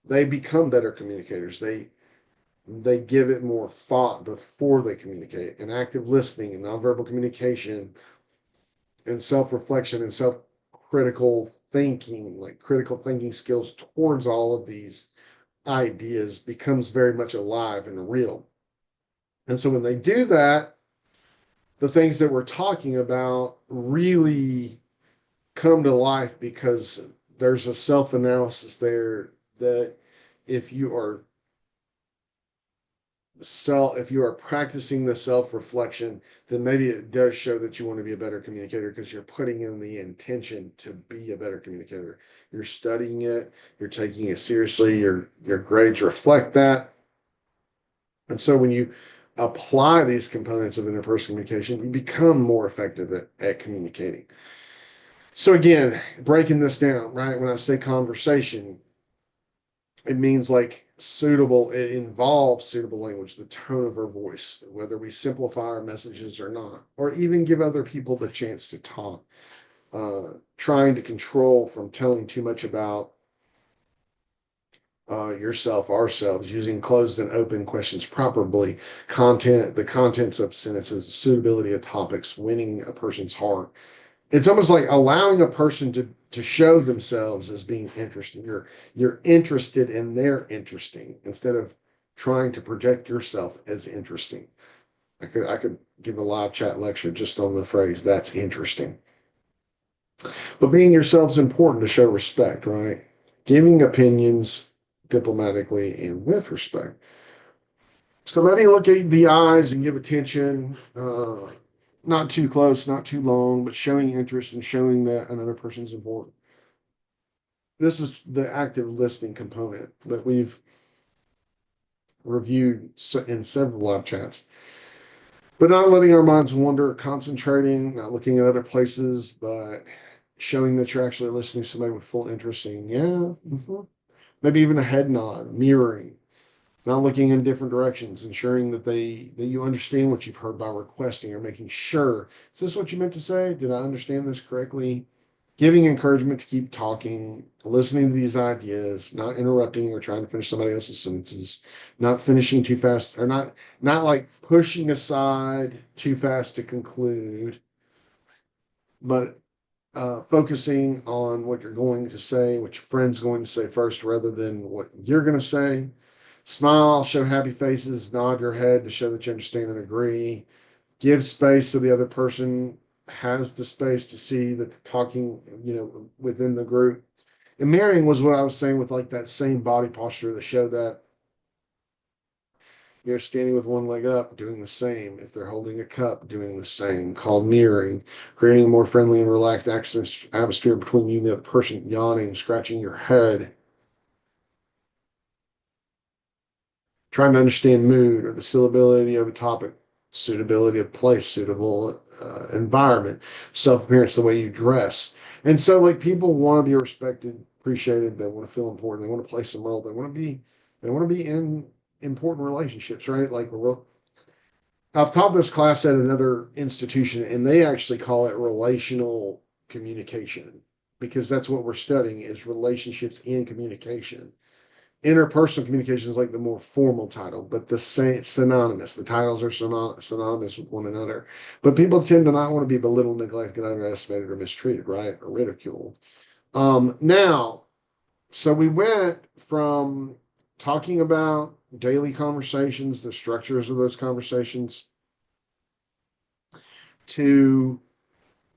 they become better communicators. They give it more thought before they communicate. And active listening and nonverbal communication and self-reflection and self-critical thinking, like critical thinking skills towards all of these ideas, becomes very much alive and real. And so when they do that, the things that we're talking about really come to life, because there's a self-analysis there that if you are if you are practicing the self-reflection, then maybe it does show that you want to be a better communicator, because you're putting in the intention to be a better communicator. You're studying it, you're taking it seriously, your grades reflect that. And so when you apply these components of interpersonal communication, you become more effective at communicating. So again, breaking this down, right? When I say conversation, it means like suitable, it involves suitable language, the tone of our voice, whether we simplify our messages or not, or even give other people the chance to talk. Trying to control from telling too much about yourself, ourselves, using closed and open questions properly, the contents of sentences, suitability of topics, winning a person's heart. It's almost like allowing a person to show themselves as being interesting. You're interested in their interesting, instead of trying to project yourself as interesting. I could give a live chat lecture just on the phrase "that's interesting." But being yourself is important to show respect, right? Giving opinions diplomatically and with respect. So let me look at the eyes and give attention. Not too close, not too long, but showing interest and showing that another person's important. This is the active listening component that we've reviewed in several live chats. But not letting our minds wander, concentrating, not looking at other places, but showing that you're actually listening to somebody with full interest, saying, yeah, maybe even a head nod, mirroring, not looking in different directions, ensuring that you understand what you've heard by requesting or making sure, is this what you meant to say? Did I understand this correctly? Giving encouragement to keep talking, listening to these ideas, not interrupting or trying to finish somebody else's sentences, not finishing too fast, or not like pushing aside too fast to conclude, but focusing on what you're going to say, what your friend's going to say first, rather than what you're going to say. Smile, show happy faces, nod your head to show that you understand and agree. Give space so the other person has the space to see that they're talking, within the group. And mirroring was what I was saying, with like that same body posture that showed that you're standing with one leg up, doing the same. If they're holding a cup, doing the same, called mirroring, creating a more friendly and relaxed atmosphere between you and the other person, yawning, scratching your head, trying to understand mood or the suitability of a topic, suitability of place, suitable environment, self appearance, the way you dress. And so, like, people want to be respected, appreciated. They want to feel important. They want to play some role. They want to be in important relationships, right? Like, I've taught this class at another institution, and they actually call it relational communication, because that's what we're studying, is relationships and communication. Interpersonal communication is like the more formal title, but the same, synonymous. The titles are synonymous with one another. But people tend to not want to be belittled, neglected, underestimated, or mistreated, right? Or ridiculed. Now, so we went from talking about daily conversations, the structures of those conversations, to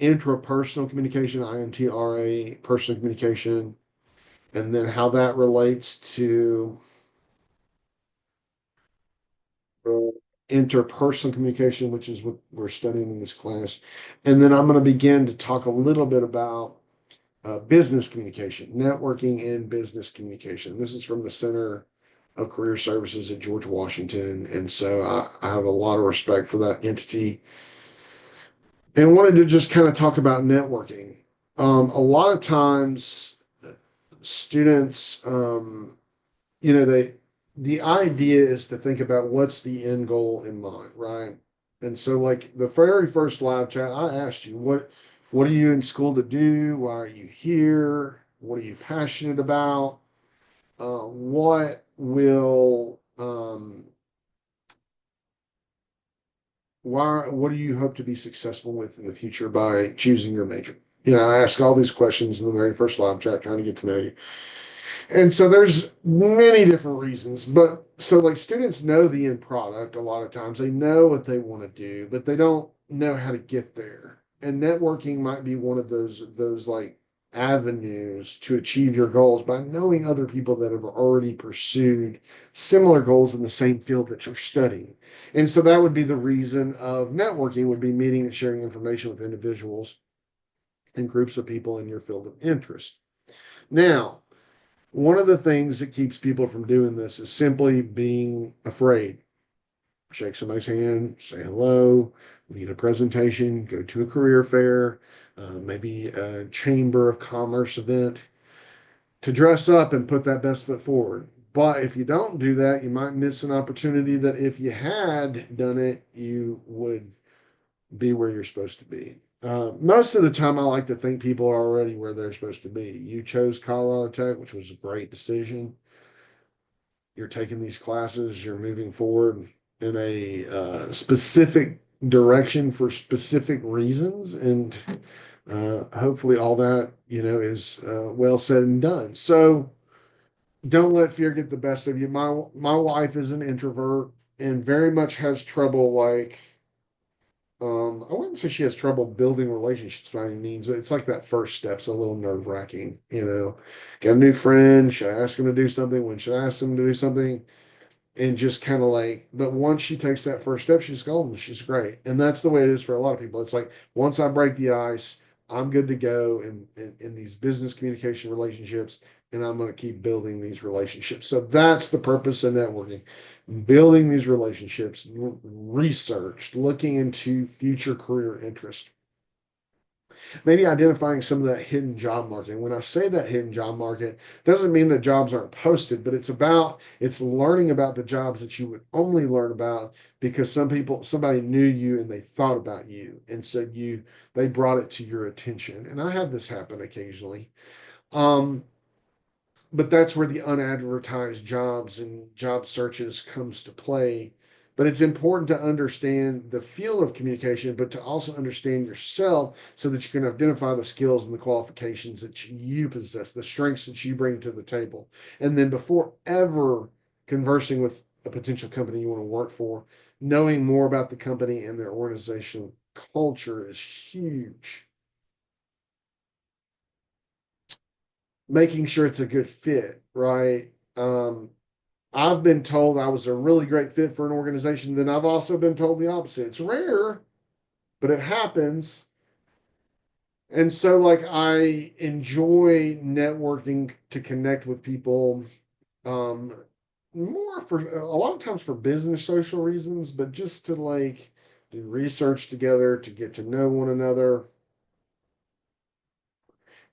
intrapersonal communication, INTRA, personal communication, and then how that relates to interpersonal communication, which is what we're studying in this class. And then I'm going to begin to talk a little bit about business communication, networking and business communication. This is from the Center of Career Services at George Washington. And so I have a lot of respect for that entity, and wanted to just kind of talk about networking. A lot of times, students, they the idea is to think about what's the end goal in mind, right? And so, like the very first live chat, I asked you, what are you in school to do? Why are you here? What are you passionate about? What will why what do you hope to be successful with in the future by choosing your major? I ask all these questions in the very first live chat, trying to get to know you. And so there's many different reasons, but so like students know the end product a lot of times. They know what they want to do, but they don't know how to get there. And networking might be one of those like avenues to achieve your goals by knowing other people that have already pursued similar goals in the same field that you're studying. And so that would be the reason of networking would be meeting and sharing information with individuals and groups of people in your field of interest. Now, one of the things that keeps people from doing this is simply being afraid. Shake somebody's hand, say hello, lead a presentation, go to a career fair, maybe a chamber of commerce event, to dress up and put that best foot forward. But if you don't do that, you might miss an opportunity that if you had done it, you would be where you're supposed to be. Most of the time, I like to think people are already where they're supposed to be. You chose Colorado Tech, which was a great decision. You're taking these classes, you're moving forward in a specific direction for specific reasons, and hopefully all that is well said and done. So don't let fear get the best of you. My wife is an introvert and very much has trouble like I wouldn't say she has trouble building relationships by any means, but it's like that first step's a little nerve wracking. Got a new friend, should I ask him to do something? When should I ask him to do something? And just kind of like, but once she takes that first step, she's golden. She's great. And that's the way it is for a lot of people. It's like, once I break the ice, I'm good to go in these business communication relationships, and I'm going to keep building these relationships. So that's the purpose of networking, building these relationships, research, looking into future career interest, maybe identifying some of that hidden job market. When I say that hidden job market, doesn't mean that jobs aren't posted, but it's learning about the jobs that you would only learn about because somebody knew you and they thought about you, and so they brought it to your attention. And I have this happen occasionally. Um, but that's where the unadvertised jobs and job searches comes to play. But it's important to understand the field of communication, but to also understand yourself so that you can identify the skills and the qualifications that you possess, the strengths that you bring to the table. And then before ever conversing with a potential company you want to work for, knowing more about the company and their organizational culture is huge. Making sure it's a good fit, right? I've been told I was a really great fit for an organization. Then I've also been told the opposite. It's rare, but it happens. And so, like, I enjoy networking to connect with people, um, more for a lot of times for business social reasons, but just to like do research together, to get to know one another.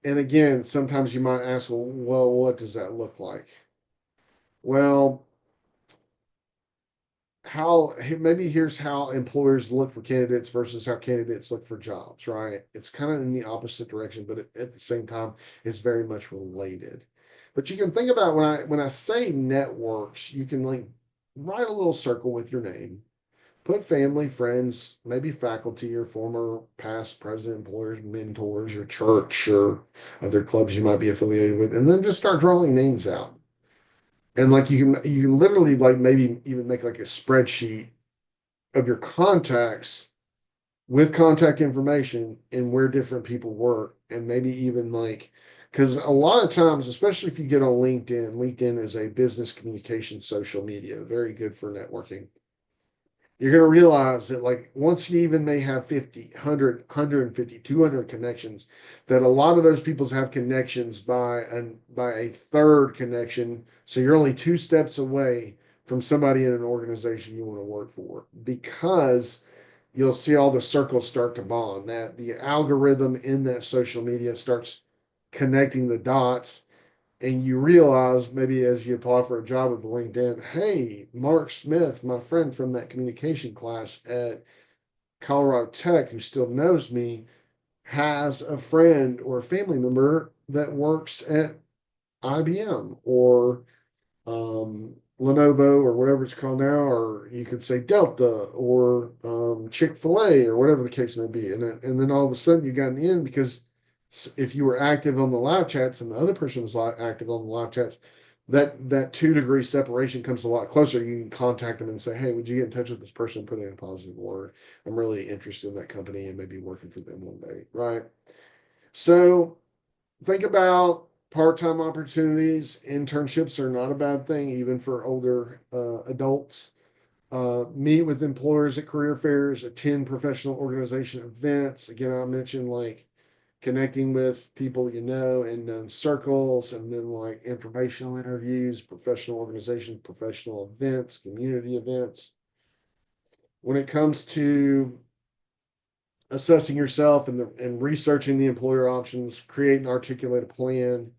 And again, sometimes you might ask, well, what does that look like? Well, how maybe here's how employers look for candidates versus how candidates look for jobs, right? It's kind of in the opposite direction, but at the same time, it's very much related. But you can think about when I say networks, you can like write a little circle with your name, put family, friends, maybe faculty or former past present employers, mentors, your church or other clubs you might be affiliated with, and then just start drawing names out. And like you can literally like maybe even make like a spreadsheet of your contacts with contact information and where different people work, and maybe even like, because a lot of times, especially if you get on LinkedIn is a business communication social media, very good for networking. You're going to realize that like once you even may have 50 100 200 connections, that a lot of those people have connections by a third connection, so you're only two steps away from somebody in an organization you want to work for, because you'll see all the circles start to bond, that the algorithm in that social media starts connecting the dots, And you realize maybe as you apply for a job with LinkedIn, hey, Mark Smith, my friend from that communication class at Colorado Tech, who still knows me, has a friend or a family member that works at IBM or Lenovo or whatever it's called now, or you could say Delta or Chick-fil-A or whatever the case may be. And then all of a sudden you got an in because if you were active on the live chats and the other person was active on the live chats, that 2 degree separation comes a lot closer. You can contact them and say, hey, would you get in touch with this person, put in a positive word? I'm really interested in that company and maybe working for them one day, right? So think about part-time opportunities. Internships are not a bad thing, even for older adults. Meet with employers at career fairs, attend professional organization events. Again, I mentioned like connecting with people you know in known circles, and then like informational interviews, professional organizations, professional events, community events. When it comes to assessing yourself and researching the employer options, create and articulate a plan,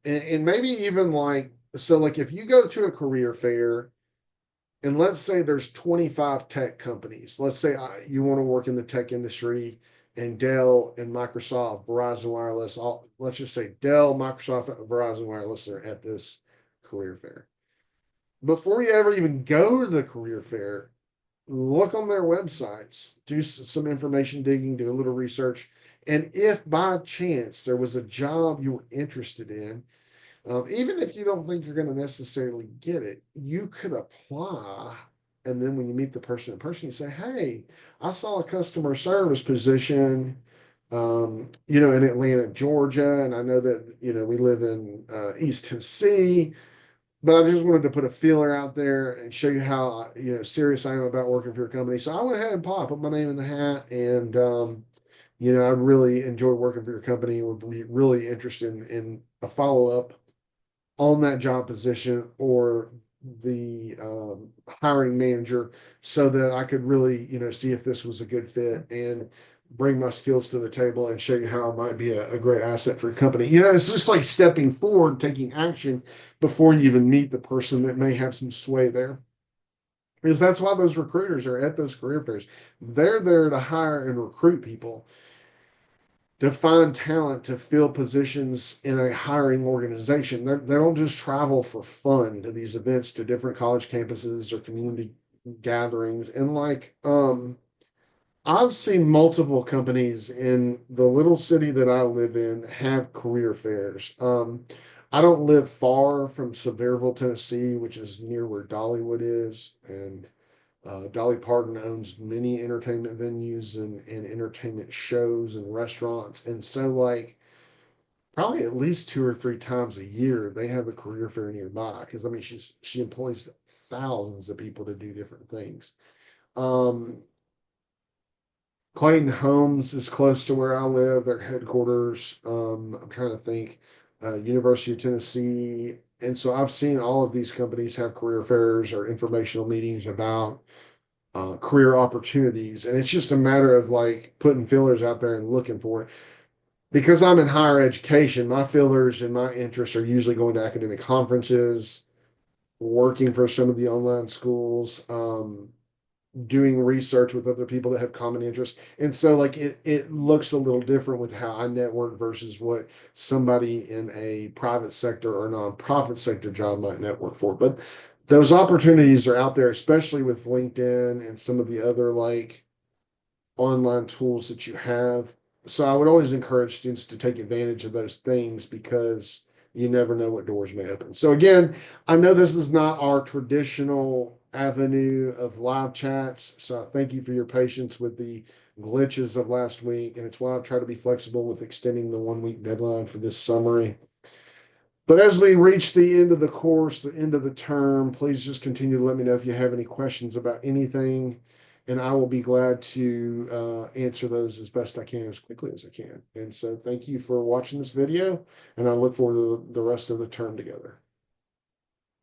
and maybe even like, so like if you go to a career fair and let's say there's 25 tech companies, let's say you want to work in the tech industry, and Dell and Microsoft, Verizon Wireless, let's just say Dell, Microsoft, Verizon Wireless are at this career fair. Before you ever even go to the career fair, look on their websites, do some information digging, do a little research. And if by chance there was a job you were interested in, even if you don't think you're going to necessarily get it, you could apply. And then when you meet the person in person, you say, hey, I saw a customer service position, in Atlanta, Georgia. And I know that, we live in East Tennessee, but I just wanted to put a feeler out there and show you how, serious I am about working for your company. So I went ahead and put my name in the hat, and, I really enjoy working for your company and would be really interested in a follow up on that job position or the hiring manager, so that I could really, see if this was a good fit and bring my skills to the table and show you how it might be a great asset for your company. It's just like stepping forward, taking action before you even meet the person that may have some sway there. Because that's why those recruiters are at those career fairs. They're there to hire and recruit people, to find talent to fill positions in a hiring organization. They don't just travel for fun to these events, to different college campuses or community gatherings. And like, I've seen multiple companies in the little city that I live in have career fairs. I don't live far from Sevierville, Tennessee, which is near where Dollywood is. And Dolly Parton owns many entertainment venues and entertainment shows and restaurants. And so, like, probably at least 2 or 3 times a year, they have a career fair nearby. Because, I mean, she employs thousands of people to do different things. Um, Clayton Homes is close to where I live, their headquarters. I'm trying to think, University of Tennessee. And so I've seen all of these companies have career fairs or informational meetings about career opportunities. And it's just a matter of like putting fillers out there and looking for it. Because I'm in higher education, my fillers and my interests are usually going to academic conferences, working for some of the online schools, doing research with other people that have common interests. And so like it looks a little different with how I network versus what somebody in a private sector or nonprofit sector job might network for. But those opportunities are out there, especially with LinkedIn and some of the other like online tools that you have. So I would always encourage students to take advantage of those things, because you never know what doors may open. So again, I know this is not our traditional avenue of live chats. So I thank you for your patience with the glitches of last week. And it's why I've tried to be flexible with extending the 1 week deadline for this summary. But as we reach the end of the course, the end of the term, please just continue to let me know if you have any questions about anything, and I will be glad to answer those as best I can, as quickly as I can. And so thank you for watching this video, and I look forward to the rest of the term together.